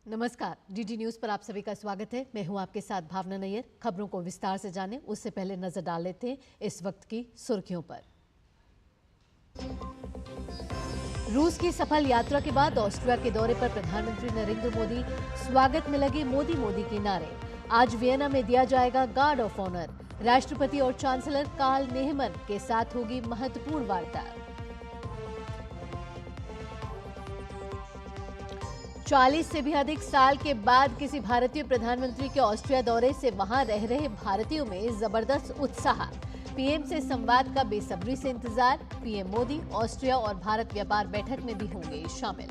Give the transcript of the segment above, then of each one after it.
नमस्कार, DD news पर आप सभी का स्वागत है। मैं हूं आपके साथ भावना नैयर। खबरों को विस्तार से जानें उससे पहले नजर डाल लेते हैं इस वक्त की सुर्खियों पर। रूस की सफल यात्रा के बाद ऑस्ट्रिया के दौरे पर प्रधानमंत्री नरेंद्र मोदी, स्वागत में लगे मोदी मोदी के नारे। आज वियना में दिया जाएगा गार्ड ऑफ ऑनर। राष्ट्रपति और चांसलर कार्ल नेहमर के साथ होगी महत्वपूर्ण वार्ता। 40 से भी अधिक साल के बाद किसी भारतीय प्रधानमंत्री के ऑस्ट्रिया दौरे से वहां रह रहे भारतीयों में जबरदस्त उत्साह। पीएम से संवाद का बेसब्री से इंतजार। पीएम मोदी ऑस्ट्रिया और भारत व्यापार बैठक में भी होंगे शामिल।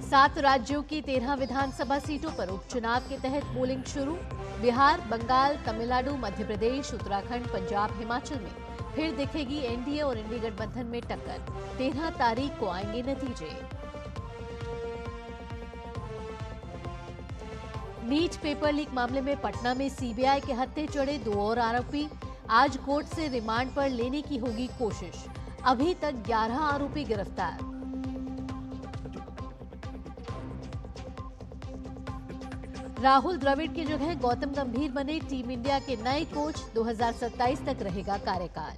7 राज्यों की 13 विधानसभा सीटों पर उपचुनाव के तहत पोलिंग शुरू। बिहार, बंगाल, तमिलनाडु, मध्य प्रदेश, उत्तराखंड, पंजाब, हिमाचल में फिर दिखेगी एनडीए और इंडी गठबंधन में टक्कर। 13 तारीख को आएंगे नतीजे। नीट पेपर लीक मामले में पटना में सीबीआई के हत्थे चढ़े 2 और आरोपी। आज कोर्ट से रिमांड पर लेने की होगी कोशिश। अभी तक 11 आरोपी गिरफ्तार। राहुल द्रविड़ की जगह गौतम गंभीर बने टीम इंडिया के नए कोच। 2027 तक रहेगा कार्यकाल।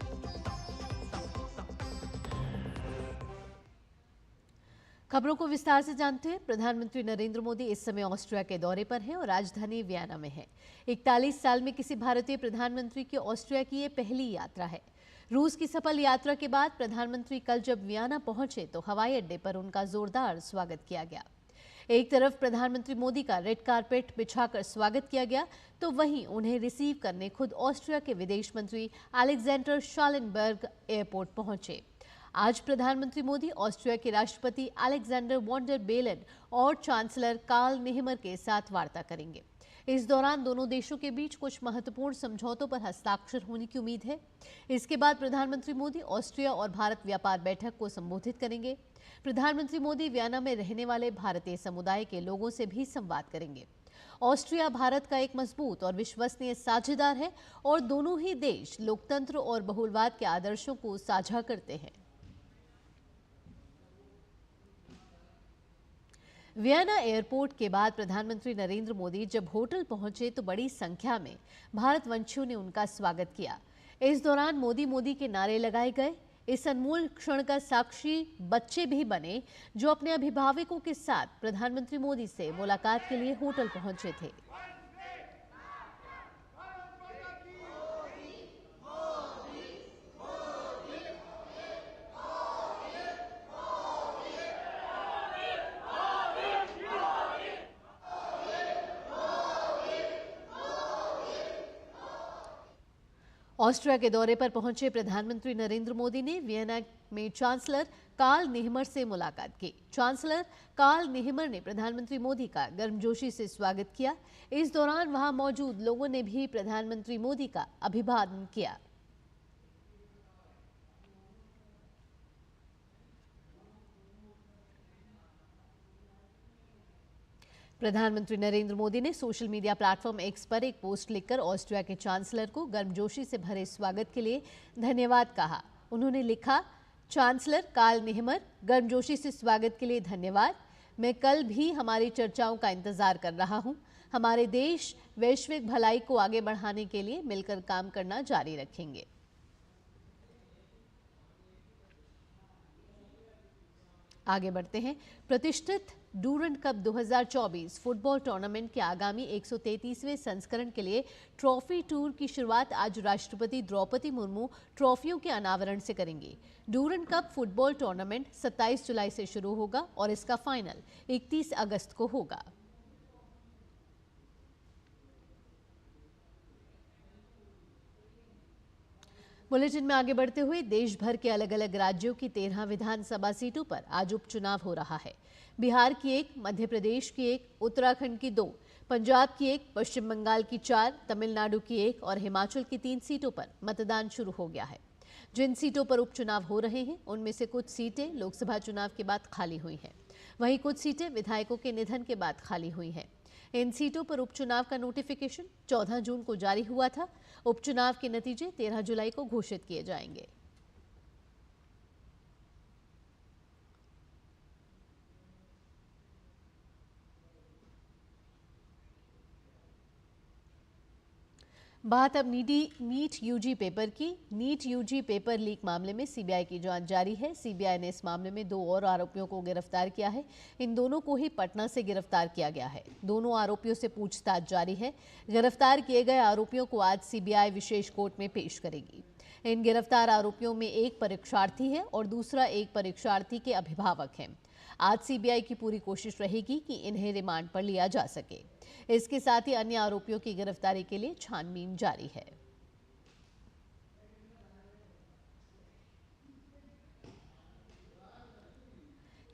खबरों को विस्तार से जानते हैं। प्रधानमंत्री नरेंद्र मोदी इस समय ऑस्ट्रिया के दौरे पर हैं और राजधानी वियना में है। 41 साल में किसी भारतीय प्रधानमंत्री की ऑस्ट्रिया की ये पहली यात्रा है। रूस की सफल यात्रा के बाद प्रधानमंत्री कल जब वियना पहुंचे तो हवाई अड्डे पर उनका जोरदार स्वागत किया गया। एक तरफ प्रधानमंत्री मोदी का रेड कारपेट बिछाकर स्वागत किया गया, तो वहीं उन्हें रिसीव करने खुद ऑस्ट्रिया के विदेश मंत्री अलेक्जेंडर शालेनबर्ग एयरपोर्ट पहुंचे। आज प्रधानमंत्री मोदी ऑस्ट्रिया के राष्ट्रपति अलेक्जेंडर वॉन डर बेलेन और चांसलर कार्ल नेहमर के साथ वार्ता करेंगे। इस दौरान दोनों देशों के बीच कुछ महत्वपूर्ण समझौतों पर हस्ताक्षर होने की उम्मीद है। इसके बाद प्रधानमंत्री मोदी ऑस्ट्रिया और भारत व्यापार बैठक को संबोधित करेंगे। प्रधानमंत्री मोदी वियना में रहने वाले भारतीय समुदाय के लोगों से भी संवाद करेंगे। ऑस्ट्रिया भारत का एक मजबूत और विश्वसनीय साझेदार है और दोनों ही देश लोकतंत्र और बहुलवाद के आदर्शों को साझा करते हैं। वियना एयरपोर्ट के बाद प्रधानमंत्री नरेंद्र मोदी जब होटल पहुंचे तो बड़ी संख्या में भारतवंशियों ने उनका स्वागत किया। इस दौरान मोदी मोदी के नारे लगाए गए। इस अनमोल क्षण का साक्षी बच्चे भी बने जो अपने अभिभावकों के साथ प्रधानमंत्री मोदी से मुलाकात के लिए होटल पहुंचे थे। ऑस्ट्रिया के दौरे पर पहुंचे प्रधानमंत्री नरेंद्र मोदी ने वियना में चांसलर कार्ल नेहमर से मुलाकात की। चांसलर कार्ल नेहमर ने प्रधानमंत्री मोदी का गर्मजोशी से स्वागत किया। इस दौरान वहां मौजूद लोगों ने भी प्रधानमंत्री मोदी का अभिवादन किया। प्रधानमंत्री नरेंद्र मोदी ने सोशल मीडिया प्लेटफॉर्म एक्स पर एक पोस्ट लिखकर ऑस्ट्रिया के चांसलर को गर्मजोशी से भरे स्वागत के लिए धन्यवाद कहा। उन्होंने लिखा, चांसलर कार्ल नेहमर, गर्मजोशी से स्वागत के लिए धन्यवाद। मैं कल भी हमारी चर्चाओं का इंतजार कर रहा हूं। हमारे देश वैश्विक भलाई को आगे बढ़ाने के लिए मिलकर काम करना जारी रखेंगे। आगे बढ़ते हैं। प्रतिष्ठित डूरंट कप 2024 फुटबॉल टूर्नामेंट के आगामी 133वें संस्करण के लिए ट्रॉफी टूर की शुरुआत आज राष्ट्रपति द्रौपदी मुर्मू ट्रॉफियों के अनावरण से करेंगी। डूरंट कप फुटबॉल टूर्नामेंट 27 जुलाई से शुरू होगा और इसका फाइनल 31 अगस्त को होगा। बुलेटिन में आगे बढ़ते हुए देश भर के अलग अलग राज्यों की 13 विधानसभा सीटों पर आज उपचुनाव हो रहा है। बिहार की 1, मध्य प्रदेश की 1, उत्तराखंड की 2, पंजाब की 1, पश्चिम बंगाल की 4, तमिलनाडु की 1 और हिमाचल की 3 सीटों पर मतदान शुरू हो गया है। जिन सीटों पर उपचुनाव हो रहे हैं उनमें से कुछ सीटें लोकसभा चुनाव के बाद खाली हुई हैं, वहीं कुछ सीटें विधायकों के निधन के बाद खाली हुई हैं। इन सीटों पर उपचुनाव का नोटिफिकेशन 14 जून को जारी हुआ था। उपचुनाव के नतीजे 13 जुलाई को घोषित किए जाएंगे। बात अब नीट यूजी पेपर की। नीट यूजी पेपर लीक मामले में सीबीआई की जांच जारी है। सीबीआई ने इस मामले में 2 और आरोपियों को गिरफ्तार किया है। इन दोनों को ही पटना से गिरफ्तार किया गया है। दोनों आरोपियों से पूछताछ जारी है। गिरफ्तार किए गए आरोपियों को आज सीबीआई विशेष कोर्ट में पेश करेगी। इन गिरफ्तार आरोपियों में एक परीक्षार्थी है और दूसरा एक परीक्षार्थी के अभिभावक है। आज सीबीआई की पूरी कोशिश रहेगी कि इन्हें रिमांड पर लिया जा सके। इसके साथ ही अन्य आरोपियों की गिरफ्तारी के लिए छानबीन जारी है।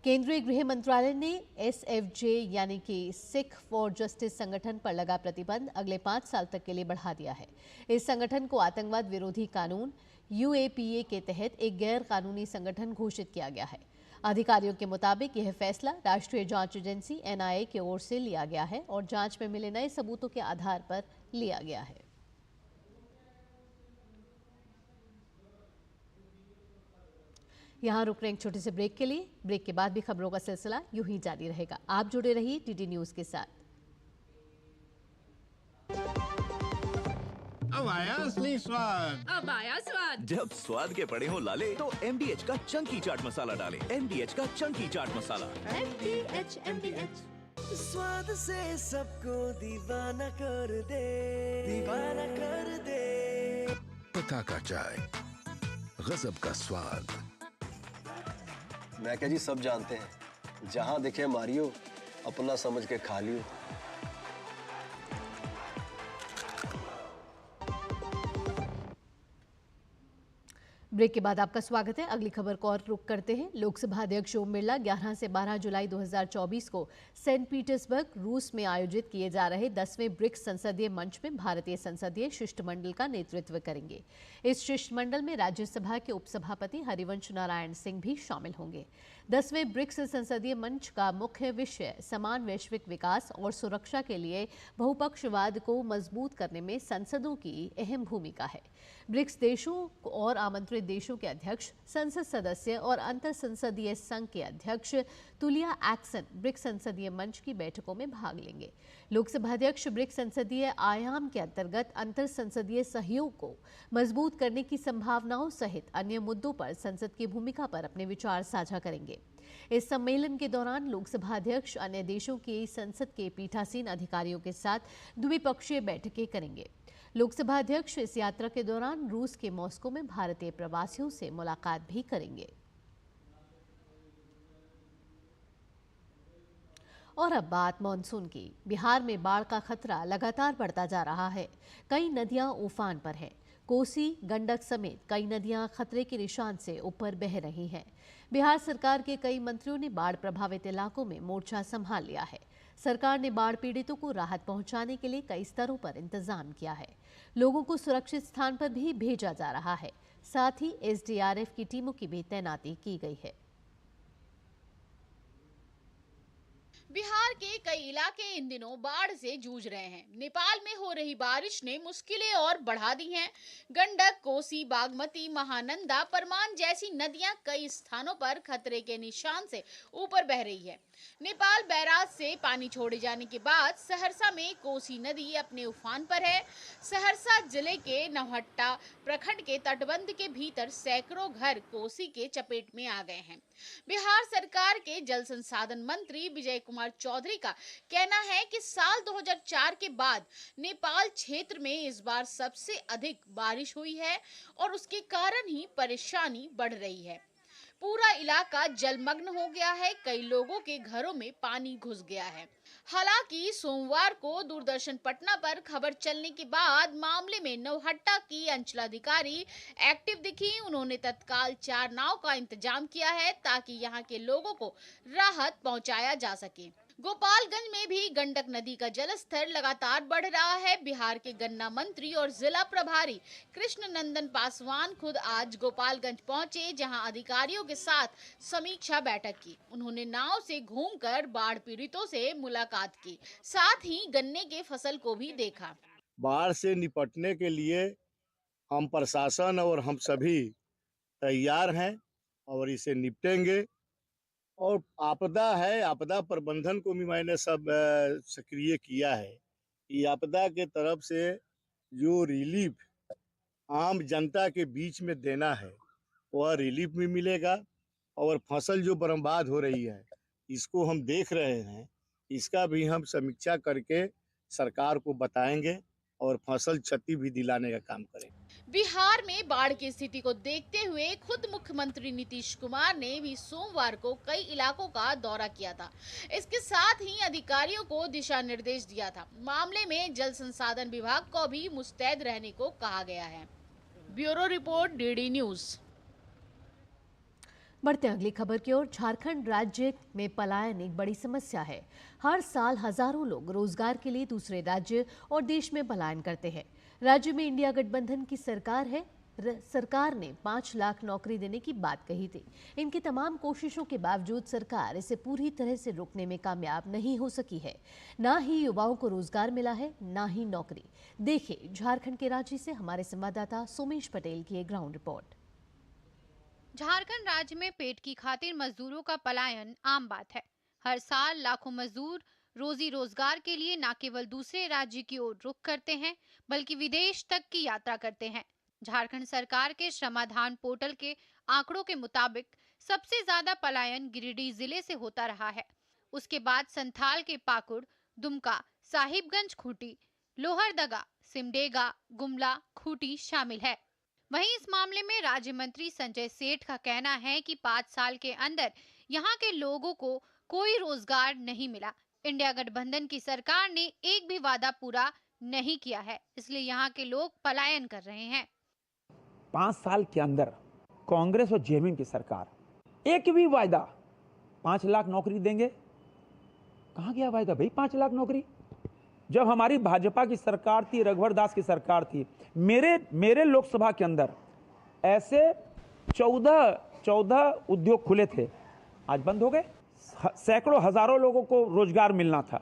केंद्रीय गृह मंत्रालय ने एसएफजे यानी कि सिख फॉर जस्टिस संगठन पर लगा प्रतिबंध अगले 5 साल तक के लिए बढ़ा दिया है। इस संगठन को आतंकवाद विरोधी कानून यूएपीए के तहत एक गैर कानूनी संगठन घोषित किया गया है। अधिकारियों के मुताबिक यह फैसला राष्ट्रीय जांच एजेंसी एनआईए की ओर से लिया गया है और जांच में मिले नए सबूतों के आधार पर लिया गया है। यहां रुक रहे एक छोटे से ब्रेक के लिए। ब्रेक के बाद भी खबरों का सिलसिला यूं ही जारी रहेगा। आप जुड़े रहिए टीटी न्यूज के साथ। अब आया असली स्वाद। अब आया स्वाद। जब स्वाद के पड़े हो लाले तो MDH का चंकी चाट मसाला डालें। MDH का चंकी चाट मसाला। MDH स्वाद से सबको दीवाना कर दे, दीवाना कर दे। पता का चाय, गजब का स्वाद। मैं क्या जी, सब जानते हैं जहां दिखे मारियो, अपना समझ के खा लियो। ब्रेक के बाद आपका स्वागत है। अगली खबर को और रुक करते हैं। लोकसभा अध्यक्ष ओम बिरला 11 से 12 जुलाई 2024 को सेंट पीटर्सबर्ग रूस में आयोजित किए जा रहे 10वें ब्रिक्स संसदीय मंच में भारतीय संसदीय शिष्टमंडल का नेतृत्व करेंगे। इस शिष्टमंडल में राज्यसभा के उपसभापति हरिवंश नारायण सिंह भी शामिल होंगे। 10वें ब्रिक्स संसदीय मंच का मुख्य विषय समान वैश्विक विकास और सुरक्षा के लिए बहुपक्षवाद को मजबूत करने में संसदों की अहम भूमिका है। ब्रिक्स देशों और आमंत्रित देशों के अध्यक्ष, संसद सदस्य और अंतर संसदीय संघ के अध्यक्ष तुलिया एक्सन ब्रिक्स संसदीय मंच की बैठकों में भाग लेंगे। लोकसभा अध्यक्ष ब्रिक्स संसदीय आयाम के अंतर्गत अंतर संसदीय सहयोग को मजबूत करने की संभावनाओं सहित अन्य मुद्दों पर संसद की भूमिका पर अपने विचार साझा करेंगे। इस सम्मेलन के दौरान लोकसभा अध्यक्ष अन्य देशों की संसद के पीठासीन अधिकारियों के साथ द्विपक्षीय बैठकें करेंगे। लोकसभा अध्यक्ष इस यात्रा के दौरान रूस के मॉस्को में भारतीय प्रवासियों से मुलाकात भी करेंगे। और अब बात मानसून की। बिहार में बाढ़ का खतरा लगातार बढ़ता जा रहा है। कई नदियां उफान पर हैं। कोसी, गंडक समेत कई नदियां खतरे के निशान से ऊपर बह रही हैं। बिहार सरकार के कई मंत्रियों ने बाढ़ प्रभावित इलाकों में मोर्चा संभाल लिया है। सरकार ने बाढ़ पीड़ितों को राहत पहुंचाने के लिए कई स्तरों पर इंतजाम किया है। लोगों को सुरक्षित स्थान पर भी भेजा जा रहा है। साथ ही SDRF की टीमों की भी तैनाती की गई है। बिहार के कई इलाके इन दिनों बाढ़ से जूझ रहे हैं। नेपाल में हो रही बारिश ने मुश्किलें और बढ़ा दी हैं। गंडक, कोसी, बागमती, महानंदा, परमान जैसी नदियां कई स्थानों पर खतरे के निशान से ऊपर बह रही है। नेपाल बैराज से पानी छोड़े जाने के बाद सहरसा में कोसी नदी अपने उफान पर है। सहरसा जिले के नौहट्टा प्रखंड के तटबंध के भीतर सैकड़ों घर कोसी के चपेट में आ गए हैं। बिहार सरकार के जल संसाधन मंत्री विजय कुमार चौधरी का कहना है कि साल 2004 के बाद नेपाल क्षेत्र में इस बार सबसे अधिक बारिश हुई है और उसके कारण ही परेशानी बढ़ रही है। पूरा इलाका जलमग्न हो गया है। कई लोगों के घरों में पानी घुस गया है। हालांकि सोमवार को दूरदर्शन पटना पर खबर चलने के बाद मामले में नौहट्टा की अंचलाधिकारी एक्टिव दिखी। उन्होंने तत्काल 4 नाव का इंतजाम किया है ताकि यहां के लोगों को राहत पहुंचाया जा सके। गोपालगंज में भी गंडक नदी का जलस्तर लगातार बढ़ रहा है। बिहार के गन्ना मंत्री और जिला प्रभारी कृष्ण नंदन पासवान खुद आज गोपालगंज पहुंचे, जहां अधिकारियों के साथ समीक्षा बैठक की। उन्होंने नाव से घूमकर बाढ़ पीड़ितों से मुलाकात की, साथ ही गन्ने के फसल को भी देखा। बाढ़ से निपटने के लिए हम प्रशासन और हम सभी तैयार हैं और इसे निपटेंगे। और आपदा है, आपदा प्रबंधन को भी मैंने सब सक्रिय किया है। ये आपदा के तरफ से जो रिलीफ आम जनता के बीच में देना है वह रिलीफ भी मिलेगा, और फसल जो बर्बाद हो रही है इसको हम देख रहे हैं, इसका भी हम समीक्षा करके सरकार को बताएंगे और फसल क्षति भी दिलाने का काम करेंगे। बिहार में बाढ़ की स्थिति को देखते हुए खुद मुख्यमंत्री नीतीश कुमार ने भी सोमवार को कई इलाकों का दौरा किया था। इसके साथ ही अधिकारियों को दिशा निर्देश दिया था। मामले में जल संसाधन विभाग को भी मुस्तैद रहने को कहा गया है। Bureau report, DD news. बढ़ते अगली खबर की ओर। झारखंड राज्य में पलायन एक बड़ी समस्या है। हर साल हजारों लोग रोजगार के लिए दूसरे राज्य और देश में पलायन करते हैं। राज्य में इंडिया गठबंधन की सरकार है। सरकार ने 5 लाख नौकरी देने की बात कही थी। इनकी तमाम कोशिशों के बावजूद सरकार इसे पूरी तरह से रोकने में कामयाब नहीं हो सकी है। ना ही युवाओं को रोजगार मिला है, ना ही नौकरी। देखिए झारखंड के रांची से हमारे संवाददाता सोमेश पटेल की एक ग्राउंड रिपोर्ट। झारखंड राज्य में पेट की खातिर मजदूरों का पलायन आम बात है। हर साल लाखों मजदूर रोजी रोजगार के लिए न केवल दूसरे राज्य की ओर रुख करते हैं, बल्कि विदेश तक की यात्रा करते हैं। झारखंड सरकार के श्रमाधान पोर्टल के आंकड़ों के मुताबिक सबसे ज्यादा पलायन गिरिडीह जिले से होता रहा है। उसके बाद संथाल के पाकुड़, दुमका, साहिबगंज, खूंटी, लोहरदगा, सिमडेगा, गुमला, खूंटी शामिल है। वहीं इस मामले में राज्य मंत्री संजय सेठ का कहना है कि 5 साल के अंदर यहां के लोगों को कोई रोजगार नहीं मिला। इंडिया गठबंधन की सरकार ने एक भी वादा पूरा नहीं किया है, इसलिए यहां के लोग पलायन कर रहे हैं। 5 साल के अंदर कांग्रेस और जेएमएम की सरकार एक भी वायदा 5 लाख नौकरी देंगे, कहां गया वायदा भाई? 5 लाख नौकरी जब हमारी भाजपा की सरकार थी, रघुवर दास की सरकार थी, मेरे लोकसभा के अंदर ऐसे 14 उद्योग खुले थे, आज बंद हो गए। सैकड़ों हजारों लोगों को रोजगार मिलना था,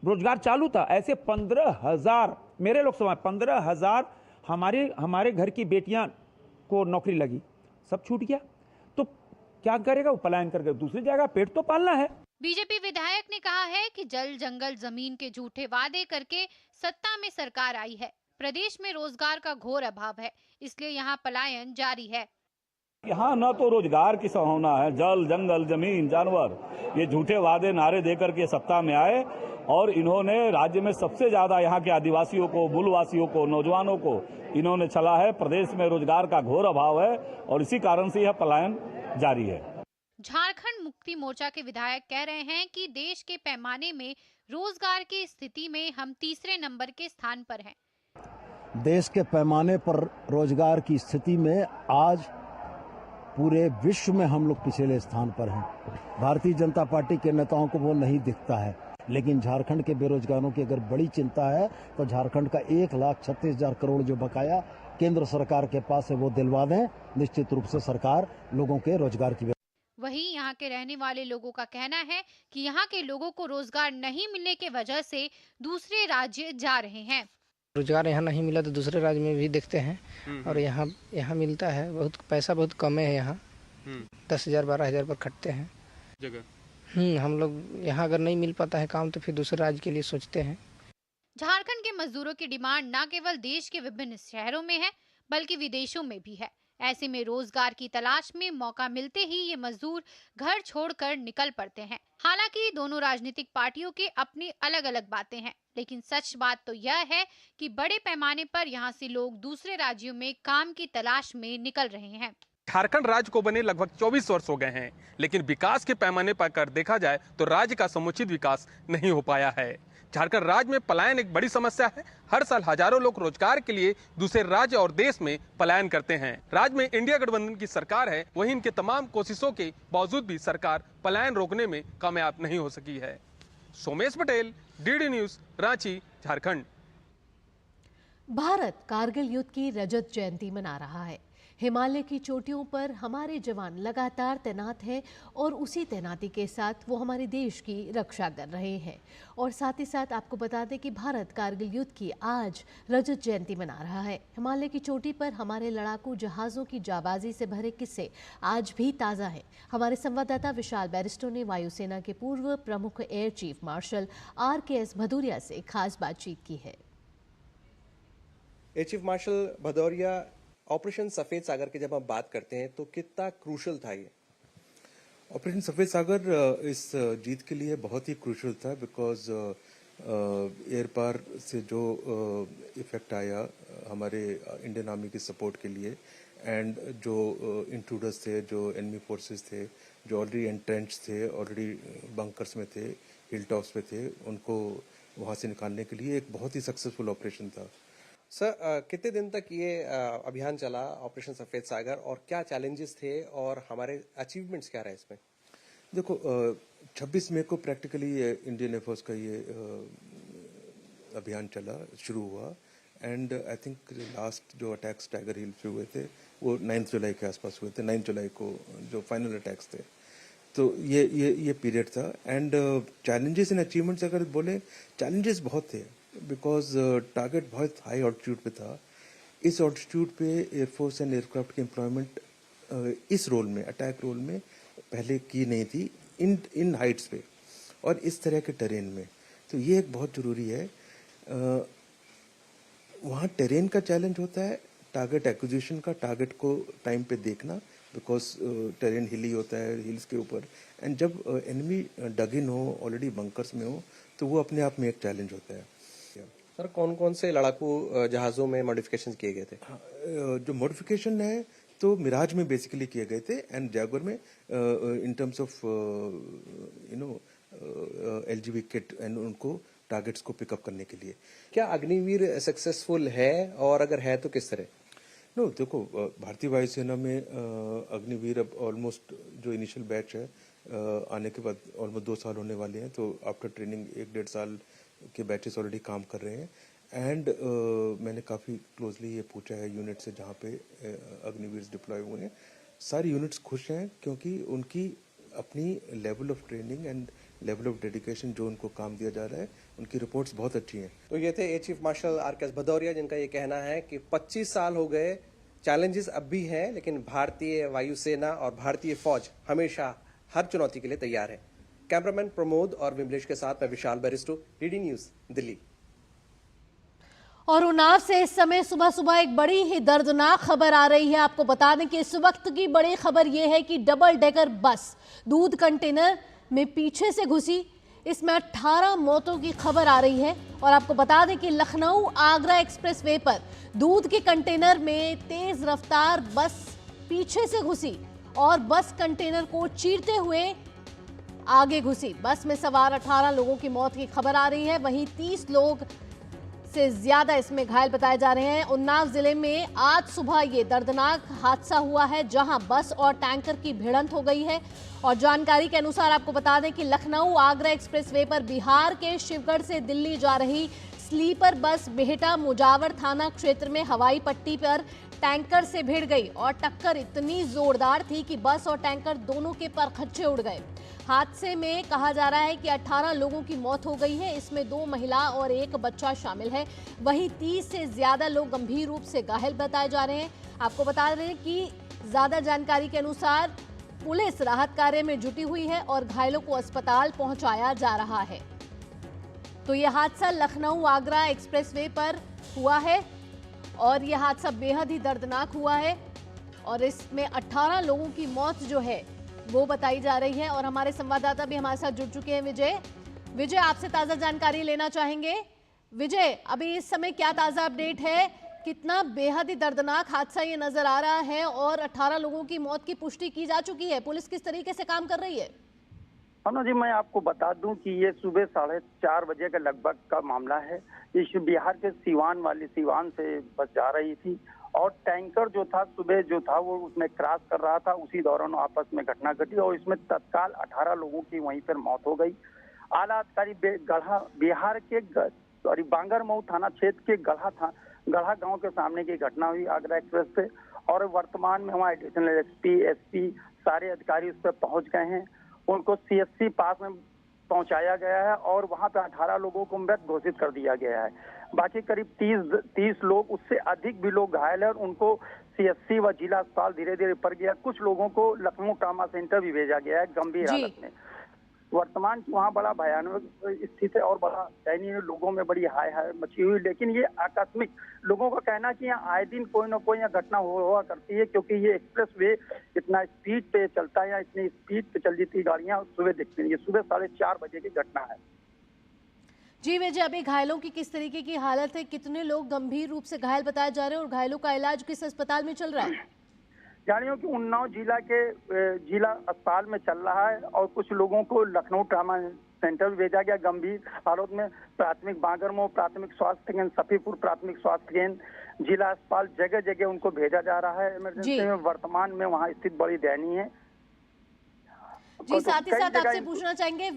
रोजगार चालू था। ऐसे 15,000 मेरे लोकसभा 15,000 हमारे घर की बेटियां को नौकरी लगी, सब छूट गया। तो क्या करेगा वो? पलायन करके दूसरी जगह, पेट तो पालना है। बीजेपी विधायक ने कहा है कि जल जंगल जमीन के झूठे वादे करके सत्ता में सरकार आई है। प्रदेश में रोजगार का घोर अभाव है, इसलिए यहाँ पलायन जारी है। यहाँ न तो रोजगार की संभावना है, जल जंगल जमीन जानवर, ये झूठे वादे नारे देकर के सत्ता में आए और इन्होंने राज्य में सबसे ज्यादा यहाँ के आदिवासियों को, मूलवासियों को, नौजवानों को इन्होंने चला है। प्रदेश में रोजगार का घोर अभाव है और इसी कारण से यह पलायन जारी है। झारखंड मुक्ति मोर्चा के विधायक कह रहे हैं कि देश के पैमाने में रोजगार की स्थिति में हम तीसरे नंबर के स्थान पर हैं। देश के पैमाने पर रोजगार की स्थिति में आज पूरे विश्व में हम लोग पिछले स्थान पर हैं। भारतीय जनता पार्टी के नेताओं को वो नहीं दिखता है, लेकिन झारखंड के बेरोजगारों की अगर बड़ी चिंता है तो झारखंड का 1,36,000 करोड़ जो बकाया केंद्र सरकार के पास है वो दिलवा दें। निश्चित रूप से सरकार लोगों के रोजगार की। वहीं यहाँ के रहने वाले लोगों का कहना है कि यहाँ के लोगों को रोजगार नहीं मिलने के वजह से दूसरे राज्य जा रहे हैं। रोजगार यहाँ नहीं मिला तो दूसरे राज्य में भी देखते हैं और यहाँ मिलता है। बहुत पैसा बहुत कम है यहाँ, 10,000 12,000 पर खटते हैं जगह। हम लोग यहाँ अगर नहीं मिल पाता है काम तो फिर दूसरे राज्य के लिए सोचते हैं। झारखंड के मजदूरों की डिमांड न केवल देश के विभिन्न शहरों में है बल्कि विदेशों में भी है। ऐसे में रोजगार की तलाश में मौका मिलते ही ये मजदूर घर छोड़कर निकल पड़ते हैं। हालांकि दोनों राजनीतिक पार्टियों के अपनी अलग अलग बातें हैं, लेकिन सच बात तो यह है कि बड़े पैमाने पर यहाँ से लोग दूसरे राज्यों में काम की तलाश में निकल रहे हैं। झारखंड राज्य को बने लगभग 24 वर्ष हो गए हैं, लेकिन विकास के पैमाने पर कर देखा जाए तो राज्य का समुचित विकास नहीं हो पाया है। झारखंड राज्य में पलायन एक बड़ी समस्या है। हर साल हजारों लोग रोजगार के लिए दूसरे राज्य और देश में पलायन करते हैं। राज्य में इंडिया गठबंधन की सरकार है, वहीं इनके तमाम कोशिशों के बावजूद भी सरकार पलायन रोकने में कामयाब नहीं हो सकी है। Somesh Patel, DD News, Ranchi, Jharkhand. भारत कारगिल युद्ध की रजत जयंती मना रहा है। हिमालय की चोटियों पर हमारे जवान लगातार तैनात हैं और उसी तैनाती के साथ वो हमारे देश की रक्षा कर रहे हैं। और साथ ही साथ आपको बता दें कि भारत कारगिल युद्ध की आज रजत जयंती मना रहा है। हिमालय की चोटी पर हमारे लड़ाकू जहाज़ों की जाबाजी से भरे किस्से आज भी ताज़ा हैं। हमारे संवाददाता विशाल बैरिस्टो ने वायुसेना के पूर्व प्रमुख air chief marshal RKS Bhadauria से खास बातचीत की है। Air chief marshal Bhadauria, operation सफेद सागर की जब हम बात करते हैं तो कितना क्रूशल था ये? ऑपरेशन सफेद सागर इस जीत के लिए बहुत ही क्रूशल था, बिकॉज एयर पार से जो इफेक्ट आया हमारे इंडियन आर्मी की सपोर्ट के लिए, एंड जो इंट्रूडर्स थे, जो एनिमी फोर्सेस थे, जो ऑलरेडी एंट्रेंच थे, ऑलरेडी बंकर्स में थे, हिल टॉप्स पे थे, उनको वहाँ से निकालने के लिए एक बहुत ही सक्सेसफुल ऑपरेशन था। सर, कितने दिन तक ये अभियान चला ऑपरेशन सफेद सागर, और क्या चैलेंजेस थे और हमारे अचीवमेंट्स क्या रहे इसमें? देखो, 26 मई को प्रैक्टिकली इंडियन एयरफोर्स का ये अभियान चला, शुरू हुआ, एंड आई थिंक लास्ट जो अटैक्स टाइगर हिल पे हुए थे वो 9 जुलाई के आसपास हुए थे। 9 जुलाई को जो फाइनल अटैक्स थे, तो ये पीरियड था। एंड चैलेंजेस एंड अचीवमेंट्स अगर बोले, चैलेंजेस बहुत थे, बिकॉज टारगेट बहुत हाई ऑल्टीट्यूड पे था। इस ऑल्टीट्यूड पे एयरफोर्स एंड एयरक्राफ्ट की एम्प्लॉयमेंट इस रोल में, अटैक रोल में पहले की नहीं थी, इन हाइट्स पे और इस तरह के टेरेन में। तो ये एक बहुत ज़रूरी है। वहाँ टेरेन का चैलेंज होता है, टारगेट एक्विजिशन का, टारगेट को टाइम पे देखना, बिकॉज टेरेन हिली होता है, हिल्स के ऊपर, एंड जब एनिमी डग इन हो, ऑलरेडी बंकर्स में हो, तो वो अपने आप में एक चैलेंज होता है। सर, कौन कौन से लड़ाकू जहाज़ों में मॉडिफिकेशन किए गए थे? जो मॉडिफिकेशन है तो मिराज में बेसिकली किए गए थे, एंड जैगुआर में in terms of LGV kit, and उनको टारगेट्स को पिकअप करने के लिए। क्या अग्निवीर सक्सेसफुल है, और अगर है तो किस तरह? नो, देखो, भारतीय वायुसेना में अग्निवीर अब ऑलमोस्ट जो इनिशियल बैच है आने के बाद ऑलमोस्ट 2 साल होने वाले हैं, तो आफ्टर ट्रेनिंग 1-1.5 साल के बैचेस ऑलरेडी काम कर रहे हैं। एंड मैंने काफ़ी क्लोजली ये पूछा है यूनिट से जहाँ पे अग्निवीर डिप्लॉय हुए हैं, सारी यूनिट्स खुश हैं, क्योंकि उनकी अपनी level of training and level of dedication जो उनको काम दिया जा रहा है, उनकी रिपोर्ट्स बहुत अच्छी हैं। तो ये थे air chief marshal RKS Bhadauria, जिनका ये कहना है कि 25 साल हो गए, चैलेंजेस अब भी हैं, लेकिन भारतीय वायुसेना और भारतीय फौज हमेशा हर चुनौती के लिए तैयार है। कैमरामैन प्रमोद और विमलेश के साथ मैं विशाल बैरिस्टो, DD न्यूज, दिल्ली। और उन्नाव से इस समय सुबह सुबह एक बड़ी ही दर्दनाक खबर आ रही है। आपको बता दें कि इस वक्त की बड़ी खबर यह है कि डबल डेकर बस दूध कंटेनर में पीछे से घुसी, इसमें 18 मौतों की खबर आ रही है। और आपको बता दें कि लखनऊ आगरा एक्सप्रेसवे पर दूध के कंटेनर में तेज रफ्तार बस पीछे से घुसी और बस कंटेनर को चीरते हुए आगे घुसी। बस में सवार 18 लोगों की मौत की खबर आ रही है, वहीं 30 लोग से ज्यादा इसमें घायल बताए जा रहे हैं। उन्नाव जिले में आज सुबह ये दर्दनाक हादसा हुआ है, जहां बस और टैंकर की भिड़ंत हो गई है। और जानकारी के अनुसार आपको बता दें कि लखनऊ आगरा एक्सप्रेसवे पर बिहार के शिवगढ़ से दिल्ली जा रही स्लीपर बस बिहटा मुजावर थाना क्षेत्र में हवाई पट्टी पर टैंकर से भिड़ गई और टक्कर इतनी जोरदार थी कि बस और टैंकर दोनों के परखच्चे उड़ गए। हादसे में कहा जा रहा है कि 18 लोगों की मौत हो गई है, इसमें 2 महिला और 1 बच्चा शामिल है। वहीं 30 से ज्यादा लोग गंभीर रूप से घायल बताए जा रहे हैं। आपको बता रहे हैं कि ज्यादा जानकारी के अनुसार पुलिस राहत कार्य में जुटी हुई है और घायलों को अस्पताल पहुंचाया जा रहा है। तो यह हादसा लखनऊ आगरा एक्सप्रेसवे पर हुआ है और यह हादसा बेहद ही दर्दनाक हुआ है और इसमें 18 लोगों की मौत जो है वो बताई जा रही है। और हमारे संवाददाता भी हमारे साथ जुड़ चुके हैं, विजय आपसे ताजा जानकारी लेना चाहेंगे। विजय, अभी इस समय क्या ताजा अपडेट है, कितना बेहद ही दर्दनाक हादसा ये नजर आ रहा है और 18 लोगों की मौत की पुष्टि की जा चुकी है, पुलिस किस तरीके से काम कर रही है? अनु जी, मैं आपको बता दूं कि ये सुबह 4:30 बजे के लगभग का मामला है। इस बिहार के सीवान से बस जा रही थी और टैंकर जो था सुबह जो था वो उसमें क्रॉस कर रहा था, उसी दौरान आपस में घटना घटी और इसमें तत्काल 18 लोगों की वहीं पर मौत हो गई। आला अधिकारी बिहार के बांगरमऊ थाना क्षेत्र के गढ़ा गांव के सामने की घटना हुई आगरा एक्सप्रेस पे, और वर्तमान में वहाँ एडिशनल SP सारे अधिकारी उस पर पहुंच गए हैं। उनको CSC पास में पहुंचाया गया है और वहां पे 18 लोगों को मृत घोषित कर दिया गया है। बाकी करीब 30 लोग, उससे अधिक भी लोग घायल है और उनको CSC व जिला अस्पताल धीरे धीरे पड़ गया। कुछ लोगों को लखनऊ ट्रामा सेंटर भी भेजा गया है गंभीर हालत में। वर्तमान की वहाँ बड़ा भयानक स्थिति है और बड़ा दयनीय, लोगों में बड़ी हाय हाय मची हुई। लेकिन ये आकस्मिक, लोगों का कहना है कि यहाँ आए दिन कोई ना कोई यहाँ घटना हुआ करती है, क्योंकि ये एक्सप्रेस वे इतना स्पीड पे चलता है, या इतनी स्पीड पे चल रही गाड़ियाँ सुबह दिखती हैं। ये सुबह 4:30 बजे की घटना है। जी विजय, अभी घायलों की किस तरीके की हालत है? कितने लोग गंभीर रूप से घायल बताए जा रहे हैं और घायलों का इलाज किस अस्पताल में चल रहा है? जानियो कि उन्नाव जिला के जिला अस्पताल में चल रहा है और कुछ लोगों को लखनऊ ट्रामा सेंटर भेजा गया गंभीर हालत में। प्राथमिक बांगरमो प्राथमिक स्वास्थ्य केंद्र, सफीपुर प्राथमिक स्वास्थ्य केंद्र, जिला अस्पताल, जगह जगह उनको भेजा जा रहा है इमरजेंसी में। वर्तमान में वहाँ स्थिति बड़ी दयनीय है। जी, साथ ही साथ आपसे पूछना चाहेंगे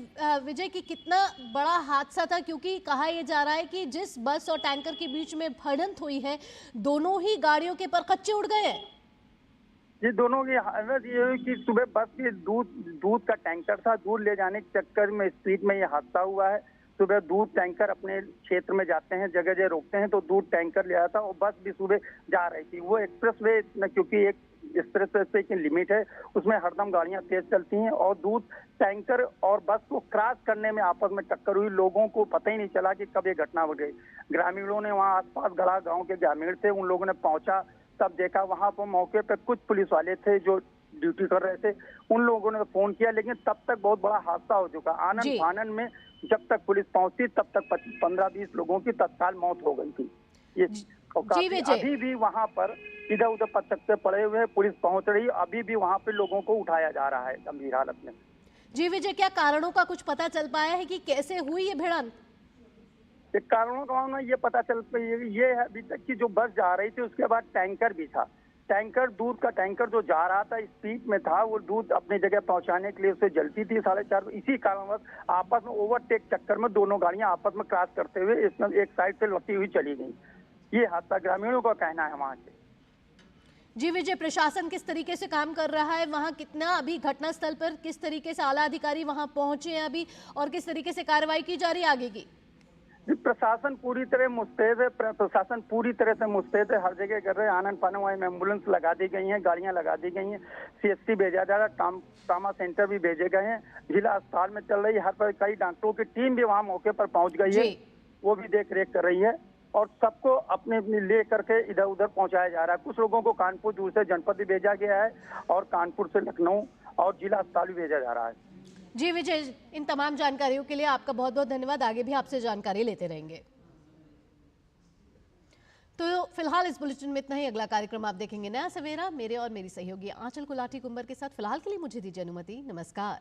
विजय कि कितना बड़ा हादसा था, क्योंकि कहा यह जा रहा है कि जिस बस और टैंकर के बीच में भिड़ंत हुई है, दोनों ही गाड़ियों के परखच्चे उड़ गए हैं। ये दोनों की हालत ये हुई कि सुबह बस के दूध का टैंकर था, दूध ले जाने के चक्कर में स्पीड में ये हादसा हुआ है। सुबह दूध टैंकर अपने क्षेत्र में जाते हैं, जगह जगह रोकते हैं, तो दूध टैंकर ले आया था और बस भी सुबह जा रही थी। वो एक्सप्रेस वे, क्योंकि एक एक्सप्रेस वे की लिमिट है, उसमें हरदम गाड़ियां तेज चलती हैं और दूध टैंकर और बस को क्रॉस करने में आपस में टक्कर हुई। लोगों को पता ही नहीं चला कि कब ये घटना हो गई। ग्रामीणों ने, वहाँ आसपास गढ़ा गाँव के ग्रामीण थे, उन लोगों ने पहुंचा, तब देखा वहां पर मौके पे कुछ पुलिस वाले थे जो ड्यूटी कर रहे थे, उन लोगों ने फोन किया, लेकिन तब तक बहुत बड़ा हादसा हो चुका। आनंद फानन में जब तक पुलिस पहुंची तब तक 15-20 लोगों की तत्काल मौत हो गई थी। ये अभी भी वहां पर इधर उधर पचकते पड़े हुए हैं, पुलिस पहुंच रही है, अभी भी वहां पे लोगों को उठाया जा रहा है गंभीर हालत में। जी विजय, क्या कारणों का कुछ पता चल पाया है कि कैसे हुई ये भिड़ंत? कारणों का ये पता चल ये है अभी तक कि जो बस जा रही थी उसके बाद टैंकर भी था। टैंकर, दूध का टैंकर जो जा रहा था स्पीड में था, वो दूध अपनी जगह पहुंचाने के लिए उसे जलती थी 4:30। इसी कारणवश आपस में ओवरटेक चक्कर में दोनों गाड़ियां आपस में क्रॉस करते हुए इसमें एक साइड से लपटी हुई चली गई। ये हादसा ग्रामीणों का कहना है वहाँ के। जी विजय, प्रशासन किस तरीके से काम कर रहा है वहाँ? कितना अभी घटनास्थल पर किस तरीके से आला अधिकारी वहाँ पहुंचे हैं अभी, और किस तरीके से कार्रवाई की जा रही है आगे की? प्रशासन पूरी तरह मुस्तैद है, प्रशासन पूरी तरह से मुस्तैद है, हर जगह कर रहे हैं। आनंद फानन वहाँ एम्बुलेंस लगा दी गई हैं, गाड़ियां लगा दी गई हैं, CST भेजा जा रहा है, ट्रामा सेंटर भी भेजे गए हैं, जिला अस्पताल में चल रही है। हर पर कई डॉक्टरों की टीम भी वहाँ मौके पर पहुंच गई है, वो भी देख रेख कर रही है और सबको अपने ले करके इधर उधर पहुंचाया जा रहा है। कुछ लोगों को कानपुर दूसरे जनपद भी भेजा गया है और कानपुर से लखनऊ और जिला अस्पताल भी भेजा जा रहा है। जी विजय, इन तमाम जानकारियों के लिए आपका बहुत बहुत धन्यवाद। आगे भी आपसे जानकारी लेते रहेंगे। तो फिलहाल इस बुलेटिन में इतना ही। अगला कार्यक्रम आप देखेंगे नया सवेरा, मेरे और मेरी सहयोगी आंचल गुलाटी कुंबर के साथ। फिलहाल के लिए मुझे दीजिए अनुमति। नमस्कार।